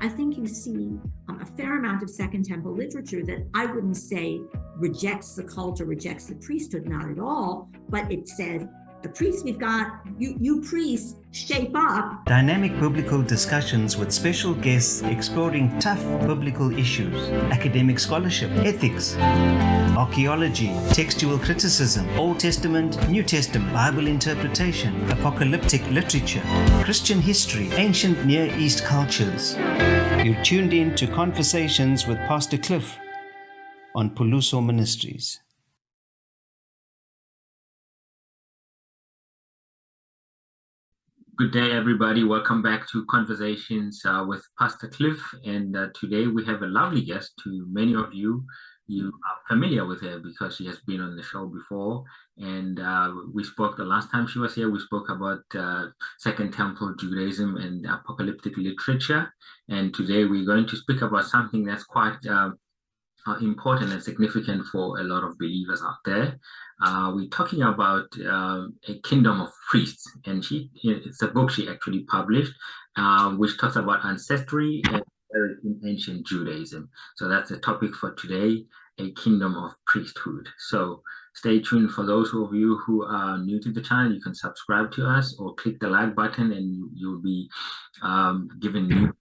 I think you see a fair amount of Second Temple literature that I wouldn't say rejects the cult or rejects the priesthood, not at all, but it said, the priests we've got, you priests, shape up. Dynamic biblical discussions with special guests exploring tough biblical issues, academic scholarship, ethics, archaeology, textual criticism, Old Testament, New Testament, Bible interpretation, apocalyptic literature, Christian history, ancient Near East cultures. You're tuned in to Conversations with Pastor Cliff on Puluso Ministries. Good day, everybody. Welcome back to Conversations with Pastor Cliff. And today we have a lovely guest. To many of you, you are familiar with her because she has been on the show before. And we spoke the last time she was here. We spoke about Second Temple Judaism and apocalyptic literature. And today we're going to speak about something that's quite important and significant for a lot of believers out there. We're talking about a kingdom of priests, and it's a book she actually published, which talks about ancestry and in ancient Judaism. So that's the topic for today, a kingdom of priesthood. So stay tuned. For those of you who are new to the channel, you can subscribe to us or click the like button, and you'll be given new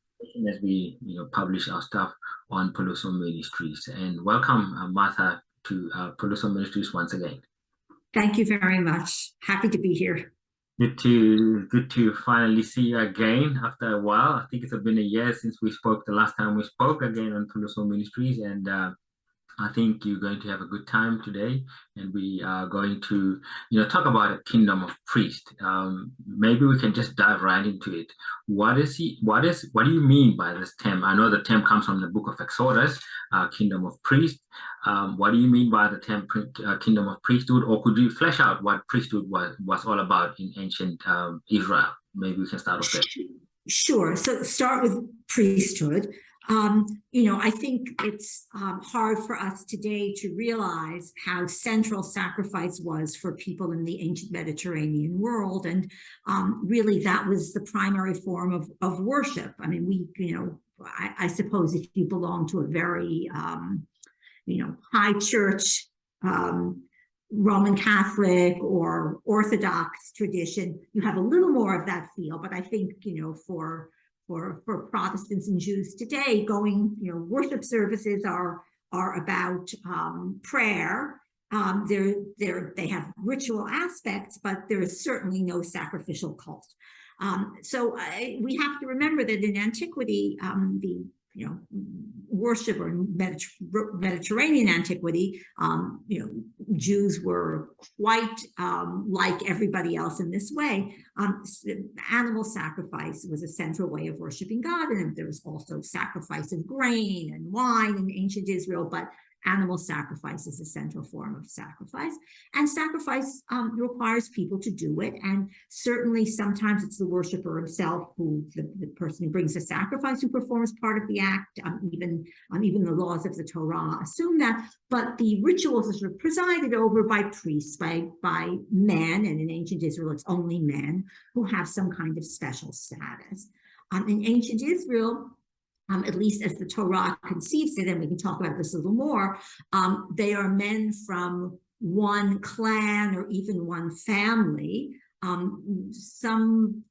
as we publish our stuff on Puluso Ministries. And welcome, Martha, to Puluso Ministries once again. Thank you very much. Happy to be here. Good to finally see you again after a while. I think it's been a year since we spoke. The last time we spoke again on Puluso Ministries, and I think you're going to have a good time today, and we are going to, talk about a kingdom of priests. Maybe we can just dive right into it. What do you mean by this term? I know the term comes from the Book of Exodus, kingdom of priests. What do you mean by the term kingdom of priesthood? Or could you flesh out what priesthood was all about in ancient Israel? Maybe we can start off there. Sure. So start with priesthood. I think it's hard for us today to realize how central sacrifice was for people in the ancient Mediterranean world. And really, that was the primary form of worship. I mean, I suppose if you belong to a very, high church, Roman Catholic or Orthodox tradition, you have a little more of that feel. But I think, for Protestants and Jews today, worship services are about prayer. They have ritual aspects, but there is certainly no sacrificial cult. So we have to remember that in antiquity, the worship, or Mediterranean antiquity, Jews were quite like everybody else in this way. Animal sacrifice was a central way of worshiping God, and there was also sacrifice of grain and wine in ancient Israel, but animal sacrifice is a central form of sacrifice, and sacrifice requires people to do it. And certainly sometimes it's the worshiper himself, the person who brings the sacrifice, who performs part of the act. Even the laws of the Torah assume that, but the rituals are sort of presided over by priests, by men, and in ancient Israel it's only men who have some kind of special status. In ancient Israel, at least as the Torah conceives it, and we can talk about this a little more, they are men from one clan or even one family. Some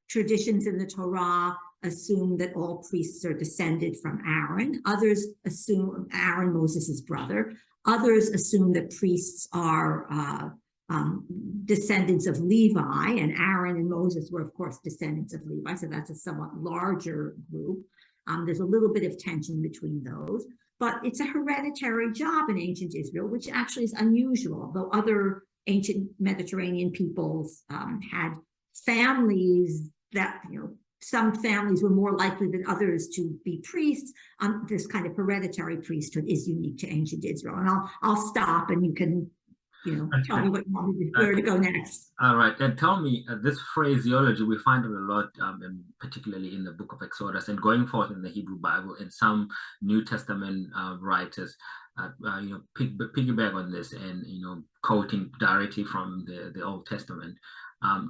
traditions in the Torah assume that all priests are descended from Aaron. Others assume Aaron, Moses' brother. Others assume that priests are descendants of Levi, and Aaron and Moses were, of course, descendants of Levi, so that's a somewhat larger group. There's a little bit of tension between those, but it's a hereditary job in ancient Israel, which actually is unusual, though other ancient Mediterranean peoples had families that, some families were more likely than others to be priests. This kind of hereditary priesthood is unique to ancient Israel. And I'll stop, and you can tell me what you want me to, where to go next. All right, and tell me, this phraseology, we find it a lot, particularly in the Book of Exodus, and going forth in the Hebrew Bible, and some New Testament writers, piggyback on this, and quoting directly from the Old Testament.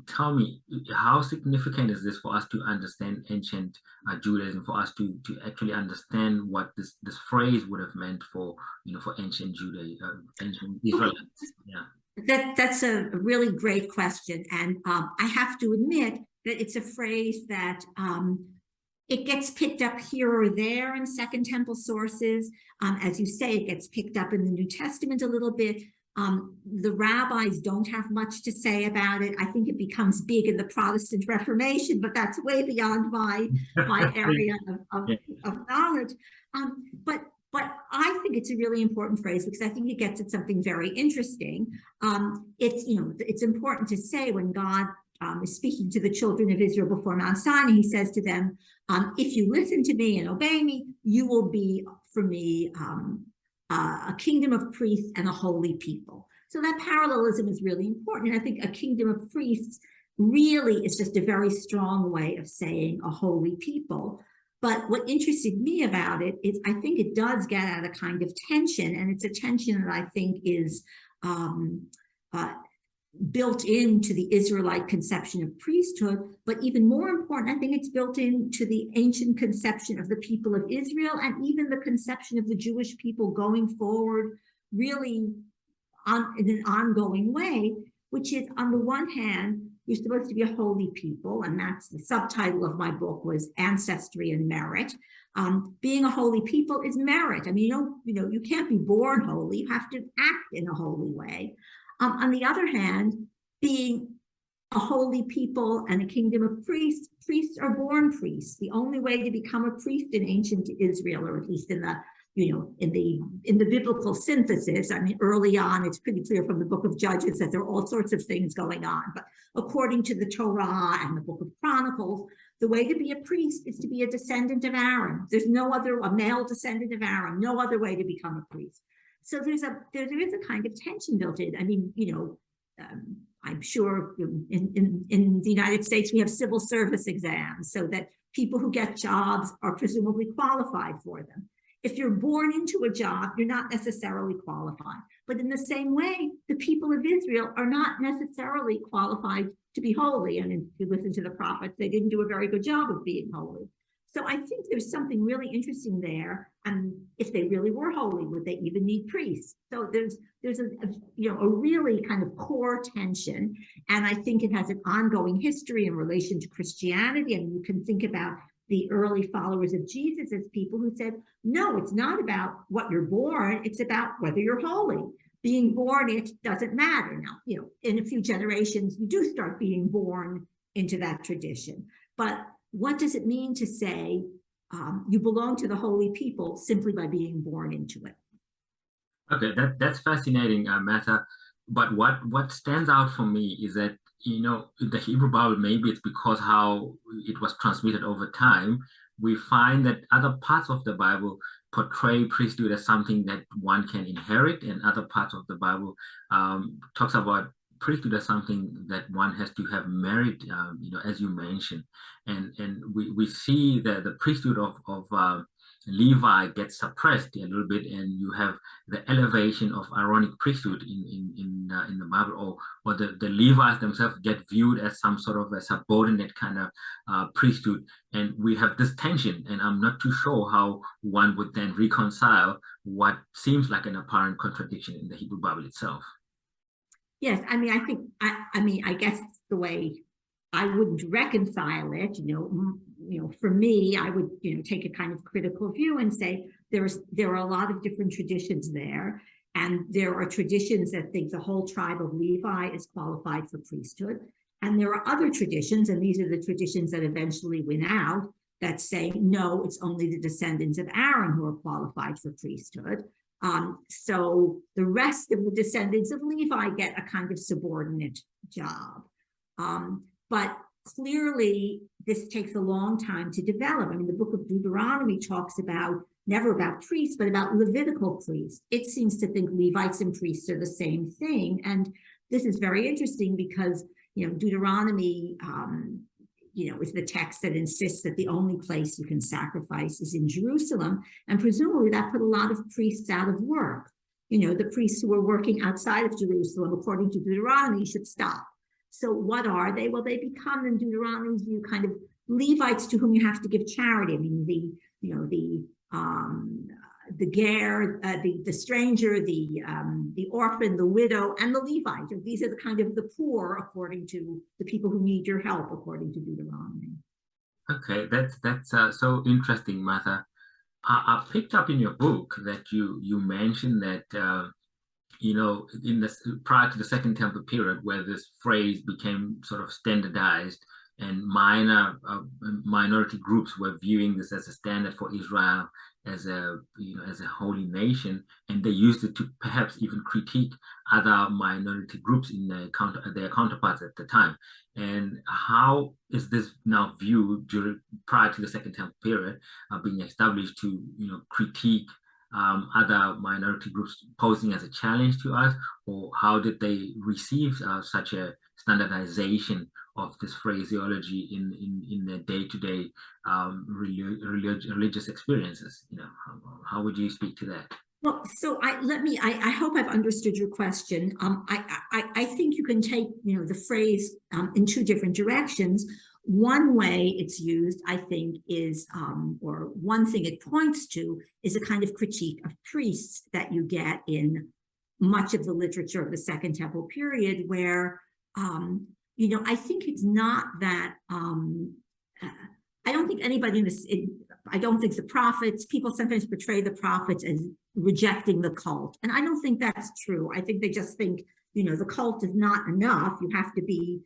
Tell me, how significant is this for us to understand ancient Judaism, for us to actually understand what this phrase would have meant for for ancient ancient Israelites? Yeah. That's a really great question, and I have to admit that it's a phrase that it gets picked up here or there in Second Temple sources. As you say, it gets picked up in the New Testament a little bit. The rabbis don't have much to say about it. I think it becomes big in the Protestant Reformation, but that's way beyond my area of knowledge. But I think it's a really important phrase because I think it gets at something very interesting. It's important to say when God is speaking to the children of Israel before Mount Sinai, he says to them, if you listen to me and obey me, you will be for me a kingdom of priests and a holy people. So that parallelism is really important. And I think a kingdom of priests really is just a very strong way of saying a holy people. But what interested me about it is I think it does get at a kind of tension, and it's a tension that I think is built into the Israelite conception of priesthood, but even more important, I think it's built into the ancient conception of the people of Israel and even the conception of the Jewish people going forward, really in an ongoing way, which is, on the one hand, you're supposed to be a holy people, and that's the subtitle of my book was Ancestry and Merit. Being a holy people is merit. I mean, you can't be born holy, you have to act in a holy way. On the other hand, being a holy people and a kingdom of priests are born priests. The only way to become a priest in ancient Israel, or at least in the biblical synthesis, I mean, early on, it's pretty clear from the Book of Judges that there are all sorts of things going on. But according to the Torah and the Book of Chronicles, the way to be a priest is to be a descendant of Aaron. There's a male descendant of Aaron, no other way to become a priest. So there is a kind of tension built in. I mean, I'm sure in the United States we have civil service exams so that people who get jobs are presumably qualified for them. If you're born into a job, you're not necessarily qualified. But in the same way, the people of Israel are not necessarily qualified to be holy. And if you listen to the prophets, they didn't do a very good job of being holy. So I think there's something really interesting there. And if they really were holy, would they even need priests? So there's a really kind of core tension. And I think it has an ongoing history in relation to Christianity. And you can think about the early followers of Jesus as people who said, no, it's not about what you're born, it's about whether you're holy. Being born, it doesn't matter. Now, in a few generations, you do start being born into that tradition. But what does it mean to say you belong to the holy people simply by being born into it? Okay, that's fascinating, Mata. But what stands out for me is that the Hebrew Bible, maybe it's because how it was transmitted over time, we find that other parts of the Bible portray priesthood as something that one can inherit, and other parts of the Bible talks about priesthood as something that one has to have merit, as you mentioned. And we see that the priesthood of Levi gets suppressed a little bit, and you have the elevation of Aaronic priesthood in the Bible, or the Levites themselves get viewed as some sort of a subordinate kind of priesthood, and we have this tension. And I'm not too sure how one would then reconcile what seems like an apparent contradiction in the Hebrew Bible itself. Yes, I mean, I guess the way I wouldn't reconcile it, for me, I would, take a kind of critical view and say there are a lot of different traditions there. And there are traditions that think the whole tribe of Levi is qualified for priesthood. And there are other traditions, and these are the traditions that eventually win out, that say, no, it's only the descendants of Aaron who are qualified for priesthood. So the rest of the descendants of Levi get a kind of subordinate job. But clearly, this takes a long time to develop. I mean, the Book of Deuteronomy talks never about priests, but about Levitical priests. It seems to think Levites and priests are the same thing. And this is very interesting because, Deuteronomy, is the text that insists that the only place you can sacrifice is in Jerusalem. And presumably that put a lot of priests out of work. The priests who were working outside of Jerusalem, according to Deuteronomy, should stop. So what are they? Well, they become, in Deuteronomy's view, kind of Levites to whom you have to give charity. I mean, the ger, the stranger, the orphan, the widow, and the Levite. These are the kind of the poor, according to the people who need your help, according to Deuteronomy. Okay, that's so interesting, Martha. I picked up in your book that you mentioned that in this prior to the Second Temple period, where this phrase became sort of standardized, and minority groups were viewing this as a standard for Israel as a holy nation, and they used it to perhaps even critique other minority groups in their counterparts at the time. And how is this now viewed prior to the Second Temple period being established to critique other minority groups posing as a challenge to us, or how did they receive such a standardization of this phraseology in their day-to-day religious experiences? How would you speak to that? Well, so I hope I've understood your question. I think you can take the phrase in two different directions. One way it's used, I think, is, or one thing it points to, is a kind of critique of priests that you get in much of the literature of the Second Temple period, where, I think it's not that, I don't think anybody in this, I don't think the prophets, people sometimes portray the prophets as rejecting the cult. And I don't think that's true. I think they just think, the cult is not enough. You have to be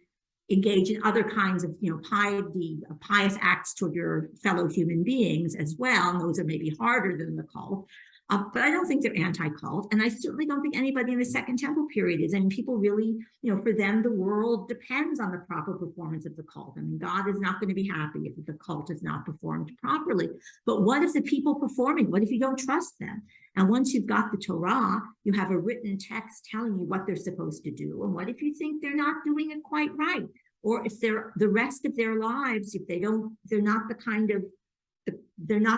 engage in other kinds of, pious acts toward your fellow human beings as well. And those are maybe harder than the cult. But I don't think they're anti-cult. And I certainly don't think anybody in the Second Temple period is. I mean, people really, for them, the world depends on the proper performance of the cult. I mean, God is not going to be happy if the cult is not performed properly. But what if the people performing, what if you don't trust them? And once you've got the Torah, you have a written text telling you what they're supposed to do. And what if you think they're not doing it quite right? Or if they're the rest of their lives, if they're not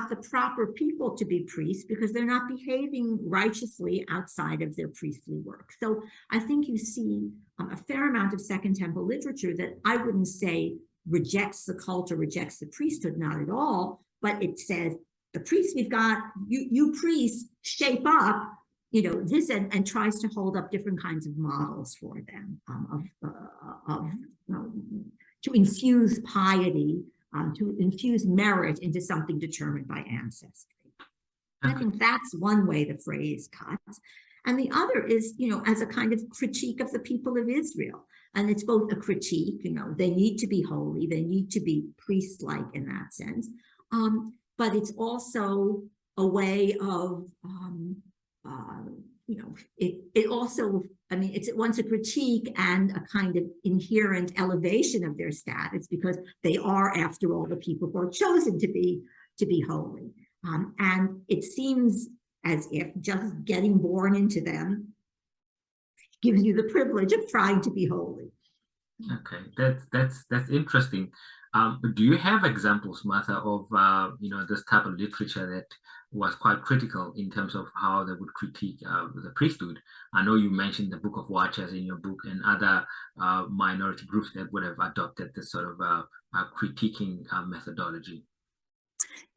the proper people to be priests because they're not behaving righteously outside of their priestly work. So I think you see a fair amount of Second Temple literature that I wouldn't say rejects the cult or rejects the priesthood, not at all, but it says, the priests we've got, you priests shape up, this and tries to hold up different kinds of models for them to infuse piety, to infuse merit into something determined by ancestry. I think that's one way the phrase cuts. And the other is, as a kind of critique of the people of Israel. And it's both a critique, they need to be holy, they need to be priest-like in that sense. But it's also a way of, it also, it's at once a critique and a kind of inherent elevation of their status, because they are, after all, the people who are chosen to be holy. And it seems as if just getting born into them gives you the privilege of trying to be holy. Okay, that's interesting. Do you have examples, Martha, of this type of literature that was quite critical in terms of how they would critique the priesthood? I know you mentioned the Book of Watchers in your book, and other minority groups that would have adopted this sort of critiquing methodology.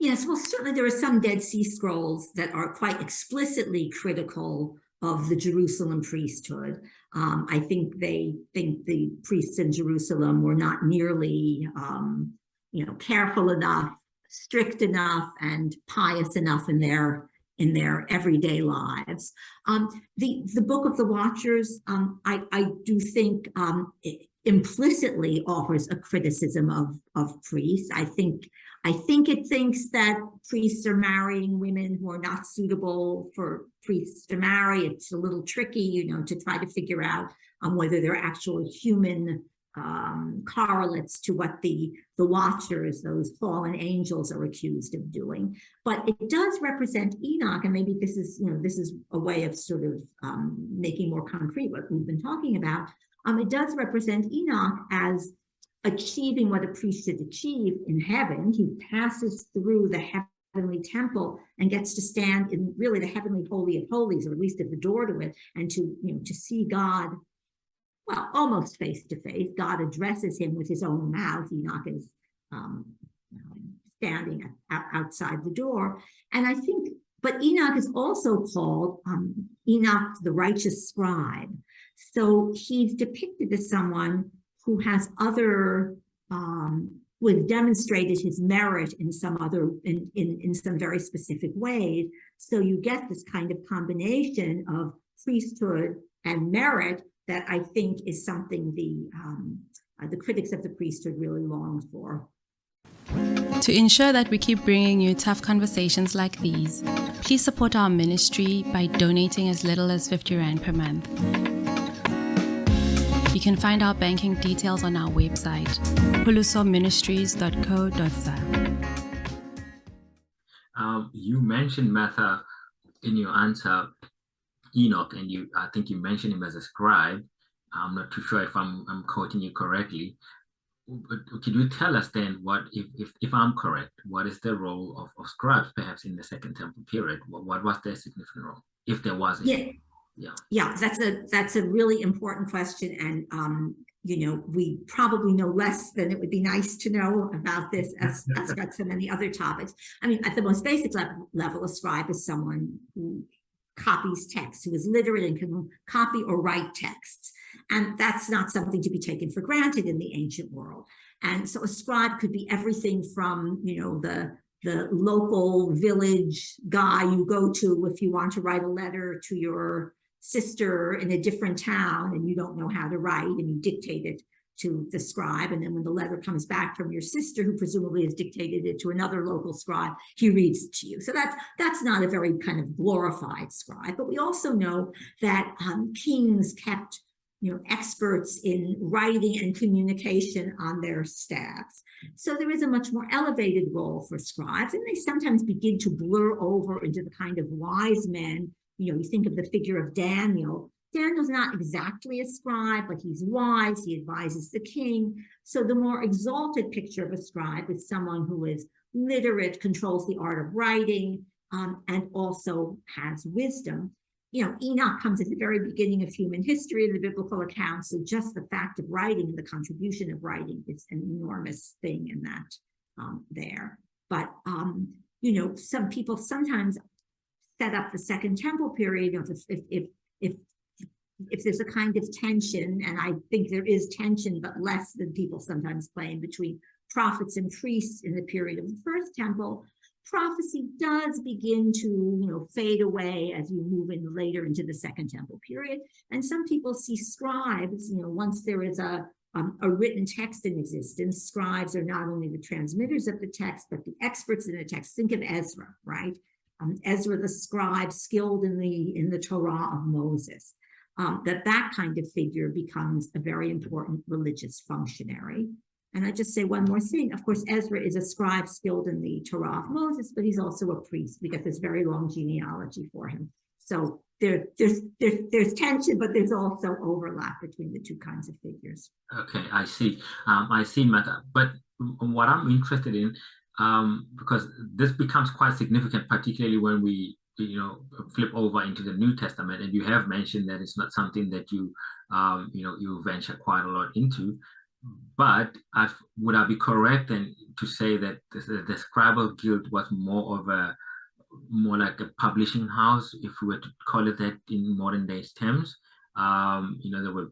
Yes, well, certainly there are some Dead Sea Scrolls that are quite explicitly critical of the Jerusalem priesthood. I think they think the priests in Jerusalem were not nearly, careful enough, strict enough, and pious enough in their everyday lives. The Book of the Watchers, I do think implicitly offers a criticism of priests. I think it thinks that priests are marrying women who are not suitable for priests to marry. It's a little tricky, to try to figure out whether they're actual human correlates to what the watchers, those fallen angels, are accused of doing. But it does represent Enoch, and maybe this is a way of sort of making more concrete what we've been talking about. It does represent Enoch as achieving what a priest should achieve in heaven. He passes through the heavenly temple and gets to stand in really the heavenly holy of holies, or at least at the door to it, and to see God well, almost face to face. God addresses him with his own mouth. Enoch is standing outside the door. And I think, but Enoch is also called Enoch, the righteous scribe. So he's depicted as someone who has other, who has demonstrated his merit in some other, in some very specific ways. So you get this kind of combination of priesthood and merit that I think is something the critics of the priesthood really longed for. To ensure that we keep bringing you tough conversations like these, please support our ministry by donating as little as 50 Rand per month. You can find our banking details on our website, hulusoministries.co.za. You mentioned, Martha, in your answer, Enoch, and I think you mentioned him as a scribe. I'm not too sure if I'm quoting you correctly. But could you tell us then, what if I'm correct, what is the role of scribes perhaps in the Second Temple period? What was their significant role, if there was any? Yeah, that's a really important question, and we probably know less than it would be nice to know about this as got so many other topics. I mean, at the most basic level, a scribe is someone who copies text, who is literate and can copy or write texts. And that's not something to be taken for granted in the ancient world. And so a scribe could be everything from, the local village guy you go to if you want to write a letter to your sister in a different town and you don't know how to write, and you dictate it to the scribe, and then when the letter comes back from your sister, who presumably has dictated it to another local scribe, he reads it to you. So that's not a very kind of glorified scribe. But we also know that kings kept experts in writing and communication on their staffs. So there is a much more elevated role for scribes, and they sometimes begin to blur over into the kind of wise men. You think of the figure of Daniel. Daniel's not exactly a scribe, but he's wise. He advises the king. So the more exalted picture of a scribe is someone who is literate, controls the art of writing, and also has wisdom. Enoch comes at the very beginning of human history in the biblical accounts. So just the fact of writing and the contribution of writing is an enormous thing in that there. But, some people sometimes set up the Second Temple period. If there's a kind of tension, and I think there is tension, but less than people sometimes claim, between prophets and priests in the period of the First Temple, prophecy does begin to fade away as you move in later into the Second Temple period. And some people see scribes, once there is a written text in existence, scribes are not only the transmitters of the text, but the experts in the text. Think of Ezra, right? Ezra the scribe, skilled in the Torah of Moses. That kind of figure becomes a very important religious functionary. And I just say one more thing. Of course, Ezra is a scribe skilled in the Torah of Moses, but he's also a priest. We get this very long genealogy for him. So there's tension, but there's also overlap between the two kinds of figures. Okay, I see. I see, Martha. But what I'm interested in, because this becomes quite significant, particularly when we flip over into the New Testament, and you have mentioned that it's not something that you venture quite a lot into. But would I be correct then to say that the Scribal Guild was more like a publishing house, if we were to call it that in modern day terms? They were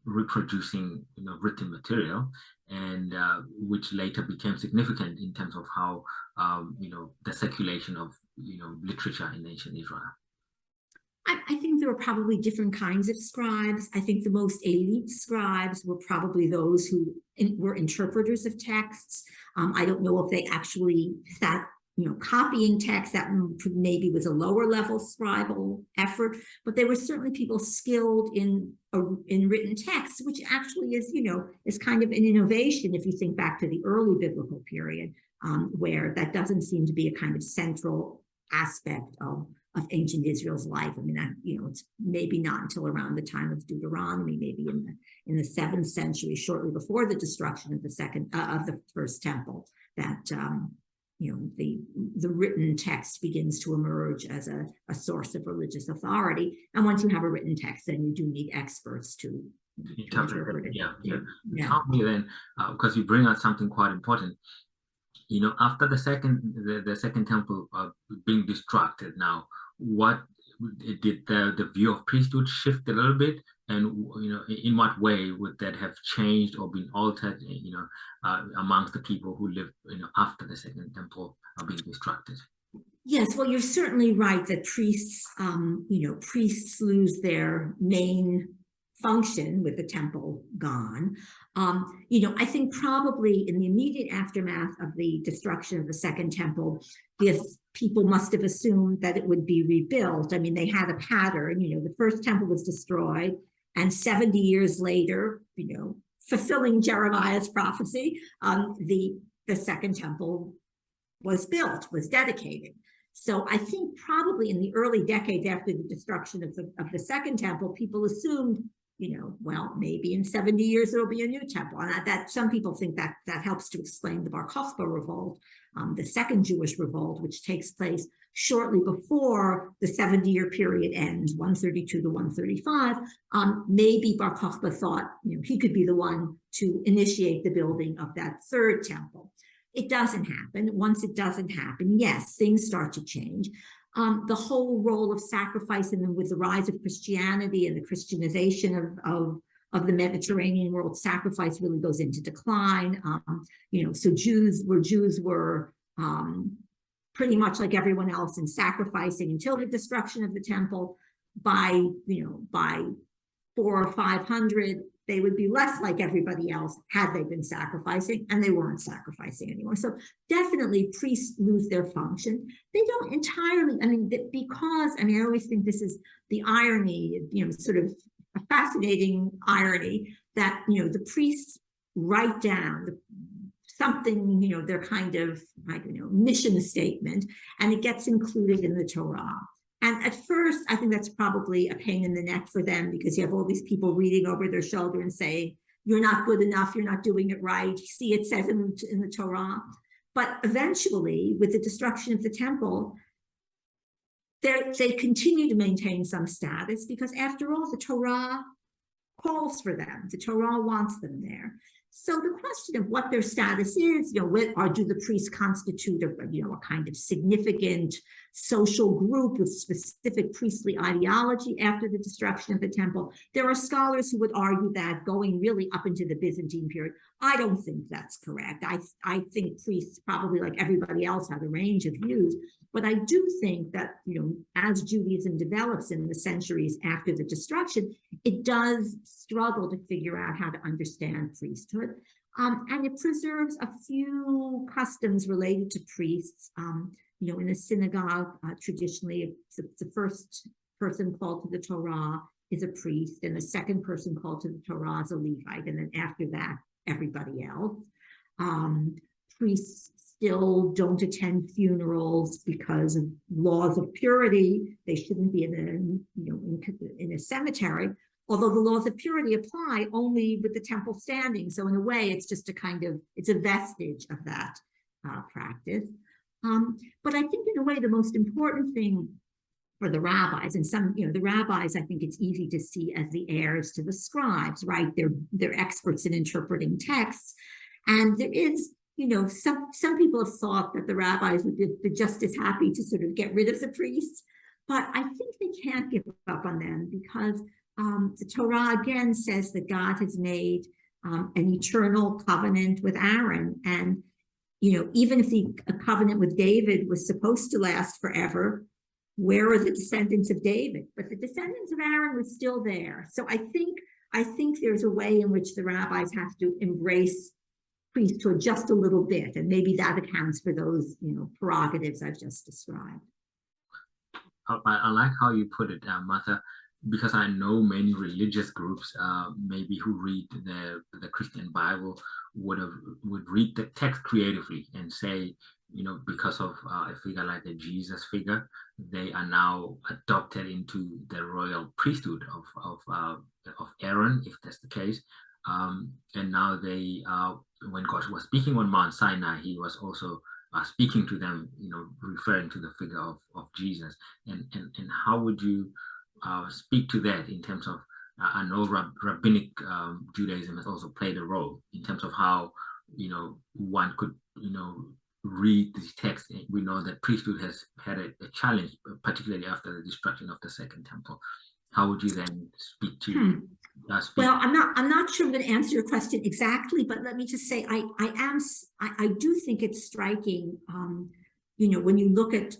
reproducing written material, and which later became significant in terms of how the circulation of literature in ancient Israel. I think there were probably different kinds of scribes. I think the most elite scribes were probably those who were interpreters of texts. I don't know if they actually sat, copying text. That maybe was a lower level scribal effort, but they were certainly people skilled in written texts, which actually is kind of an innovation if you think back to the early biblical period, where that doesn't seem to be a kind of central aspect of ancient Israel's life. I mean, it's maybe not until around the time of Deuteronomy, maybe in the 7th century, shortly before the destruction of the First Temple, that the written text begins to emerge as a source of religious authority. And once you have a written text, then you do need experts to interpret it. Yeah. Tell me then, because you bring out something quite important. After the second temple being destructed, now what did the view of priesthood shift a little bit, and in what way would that have changed or been altered, amongst the people who lived, after the second temple being destructed? Yes, well, you're certainly right that priests lose their main function with the temple gone. I think probably in the immediate aftermath of the destruction of the Second Temple, the people must have assumed that it would be rebuilt. I mean, they had a pattern. The first temple was destroyed, and 70 years later, fulfilling Jeremiah's prophecy, the Second Temple was built, was dedicated. So I think probably in the early decades after the destruction of the Second Temple, people assumed, well, maybe in 70 years there'll be a new temple. And that some people think that helps to explain the Bar Kokhba revolt, the second Jewish revolt, which takes place shortly before the 70-year period ends, 132 to 135. Maybe Bar Kokhba thought, he could be the one to initiate the building of that third temple. It doesn't happen. Once it doesn't happen, yes, things start to change. The whole role of sacrifice, and then with the rise of Christianity and the Christianization of the Mediterranean world, sacrifice really goes into decline. So Jews were pretty much like everyone else in sacrificing until the destruction of the temple. By 400 or 500, they would be less like everybody else had they been sacrificing, and they weren't sacrificing anymore. So definitely priests lose their function. They don't entirely, because I always think this is the irony, sort of a fascinating irony that, the priests write down something, their kind of, mission statement, and it gets included in the Torah. And at first, I think that's probably a pain in the neck for them, because you have all these people reading over their shoulder and saying, you're not good enough, you're not doing it right. See, it says in the Torah. But eventually, with the destruction of the temple, they continue to maintain some status, because after all, the Torah calls for them. The Torah wants them there. So the question of what their status is, do the priests constitute a kind of significant social group with specific priestly ideology after the destruction of the temple? There are scholars who would argue that going really up into the Byzantine period. I don't think that's correct. I think priests, probably like everybody else, have a range of views. But I do think that, as Judaism develops in the centuries after the destruction, it does struggle to figure out how to understand priesthood. And it preserves a few customs related to priests. In a synagogue, traditionally, the first person called to the Torah is a priest, and the second person called to the Torah is a Levite, and then after that, everybody else. Priests still don't attend funerals because of laws of purity. They shouldn't be in a cemetery, although the laws of purity apply only with the temple standing. So in a way, it's just it's a vestige of that practice. But I think in a way, the most important thing for the rabbis, and the rabbis, I think it's easy to see as the heirs to the scribes, right? They're experts in interpreting texts. And there is, some people have thought that the rabbis would be just as happy to sort of get rid of the priests, but I think they can't give up on them, because the Torah again says that God has made an eternal covenant with Aaron. And, even if a covenant with David was supposed to last forever, where are the descendants of David? But the descendants of Aaron were still there. So I think there's a way in which the rabbis have to embrace priesthood just a little bit, and maybe that accounts for those, prerogatives I've just described. I like how you put it, Martha, because I know many religious groups, maybe who read the Christian Bible, would read the text creatively and say, because of a figure like a Jesus figure, they are now adopted into the royal priesthood of Aaron, if that's the case. And now they, when God was speaking on Mount Sinai, he was also speaking to them, referring to the figure of Jesus. And how would you speak to that in terms of I know rabbinic Judaism has also played a role in terms of how, one could, read this text. We know that priesthood has had a challenge, particularly after the destruction of the Second Temple. How would you then speak to? Well, I'm not sure I'm going to answer your question exactly, but let me just say I do think it's striking. When you look at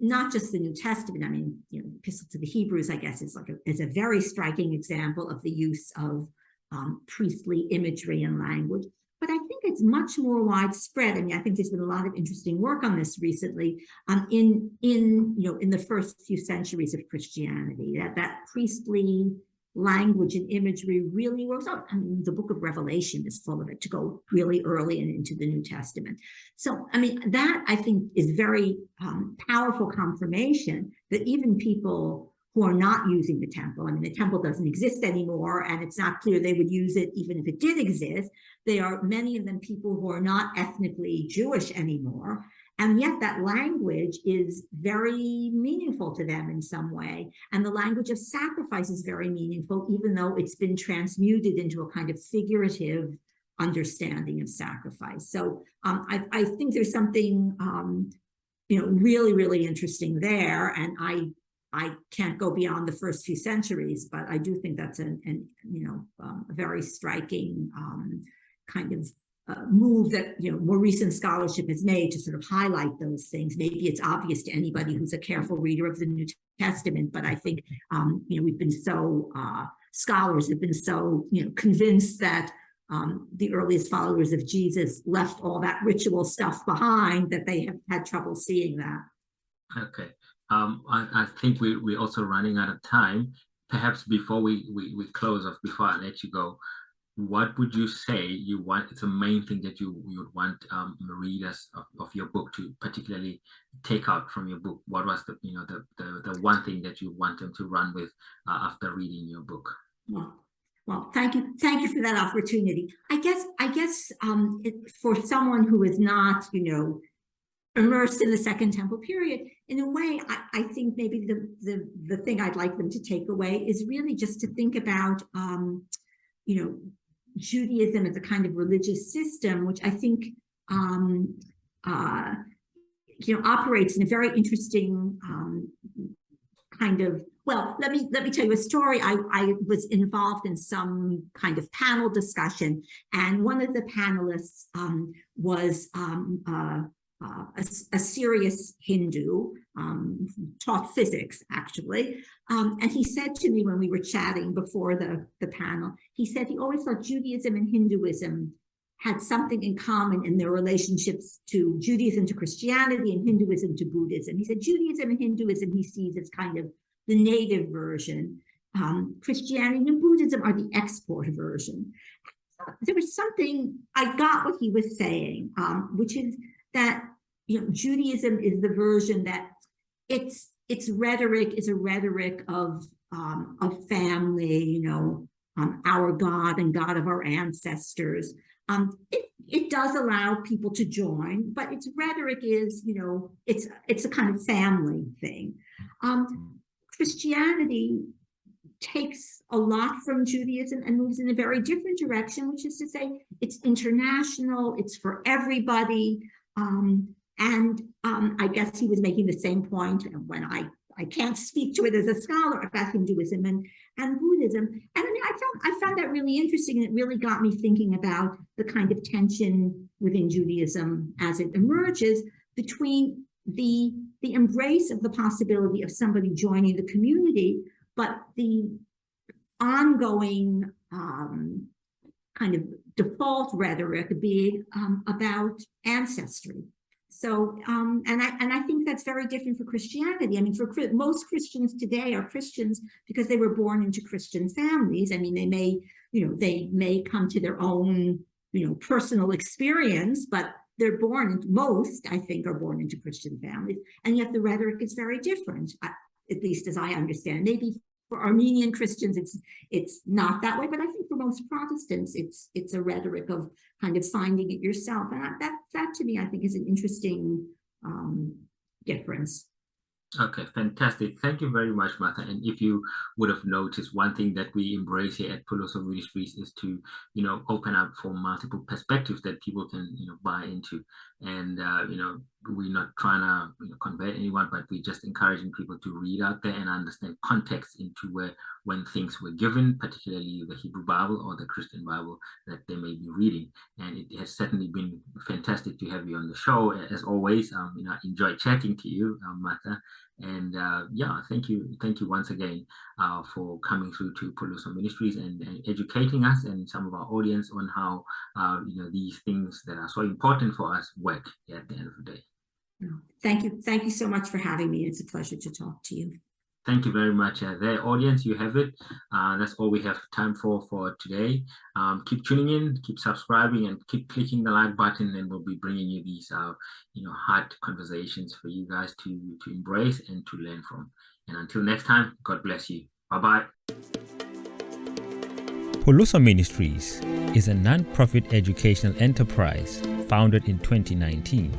not just the New Testament, I mean, the Epistle to the Hebrews, I guess, is a very striking example of the use of priestly imagery and language. But I think it's much more widespread. I mean, I think there's been a lot of interesting work on this recently in the first few centuries of Christianity, that priestly language and imagery really rose up. I mean, the book of Revelation is full of it, to go really early and into the New Testament. So, I mean, that I think is very powerful confirmation that even people who are not using the temple, I mean, the temple doesn't exist anymore, and it's not clear they would use it even if it did exist. They are, many of them, people who are not ethnically Jewish anymore. And yet that language is very meaningful to them in some way. And the language of sacrifice is very meaningful, even though it's been transmuted into a kind of figurative understanding of sacrifice. So I think there's something, really, really interesting there. And I can't go beyond the first few centuries, but I do think that's a very striking kind of move that more recent scholarship has made to sort of highlight those things. Maybe it's obvious to anybody who's a careful reader of the New Testament, but I think we've been so scholars have been so convinced that the earliest followers of Jesus left all that ritual stuff behind that they have had trouble seeing that. Okay, I think we're also running out of time. Perhaps before we close off, before I let you go, what would you say it's a main thing that you would want readers of your book to particularly take out from your book? What was the one thing that you want them to run with after reading your book? Well, thank you for that opportunity. I guess for someone who is not immersed in the Second Temple period, in a way, I think maybe the thing I'd like them to take away is really just to think about Judaism as a kind of religious system, which I think operates in a very interesting kind of. Well, let me tell you a story. I was involved in some kind of panel discussion, and one of the panelists was a serious Hindu, taught physics, actually. And he said to me when we were chatting before the panel, he said he always thought Judaism and Hinduism had something in common in their relationships to Judaism to Christianity and Hinduism to Buddhism. He said Judaism and Hinduism he sees as kind of the native version. Christianity and Buddhism are the export version. There was something, I got what he was saying, which is that Judaism is the version that its rhetoric is a rhetoric of family, our God and God of our ancestors. It does allow people to join, but its rhetoric is, it's a kind of family thing. Christianity takes a lot from Judaism and moves in a very different direction, which is to say it's international, it's for everybody. And I guess he was making the same point when I can't speak to it as a scholar about Hinduism and Buddhism. And I mean, I found that really interesting, and it really got me thinking about the kind of tension within Judaism as it emerges between the embrace of the possibility of somebody joining the community, but the ongoing kind of default rhetoric being about ancestry. So, and I think that's very different for Christianity. I mean, most Christians today are Christians because they were born into Christian families. I mean, they may come to their own, personal experience, but they're most, I think, are born into Christian families. And yet the rhetoric is very different, at least as I understand. Maybe for Armenian Christians, it's not that way, but I think for most Protestants, it's a rhetoric of kind of finding it yourself. And that to me, I think, is an interesting difference. Okay, fantastic. Thank you very much, Martha. And if you would have noticed, one thing that we embrace here at Philo of Ministries is to, open up for multiple perspectives that people can, buy into. And, we're not trying to convert anyone, but we're just encouraging people to read out there and understand context into when things were given, particularly the Hebrew Bible or the Christian Bible that they may be reading. And it has certainly been fantastic to have you on the show. As always, I enjoy chatting to you, Martha. And thank you once again for coming through to Philo of Ministries and educating us and some of our audience on how these things that are so important for us work at the end of the day. Thank you so much for having me. It's a pleasure to talk to you. Thank you very much. There, audience, you have it. That's all we have time for today. Keep tuning in, keep subscribing, and keep clicking the like button, and we'll be bringing you these, hard conversations for you guys to embrace and to learn from. And until next time, God bless you. Bye-bye. Philo of Ministries is a non-profit educational enterprise founded in 2019.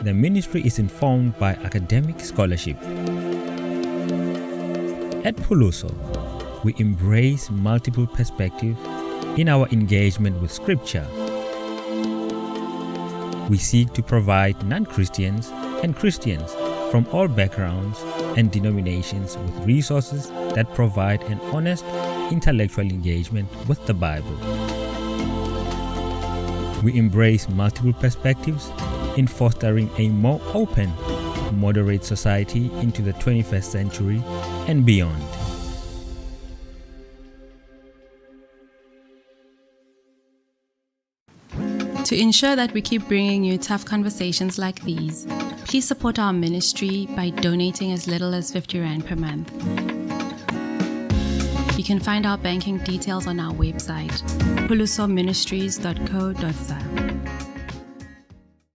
The ministry is informed by academic scholarship. At Philo, we embrace multiple perspectives in our engagement with Scripture. We seek to provide non-Christians and Christians from all backgrounds and denominations with resources that provide an honest intellectual engagement with the Bible. We embrace multiple perspectives in fostering a more open, moderate society into the 21st century and beyond. To ensure that we keep bringing you tough conversations like these, please support our ministry by donating as little as 50 Rand per month. You can find our banking details on our website, philosophyministries.co.za.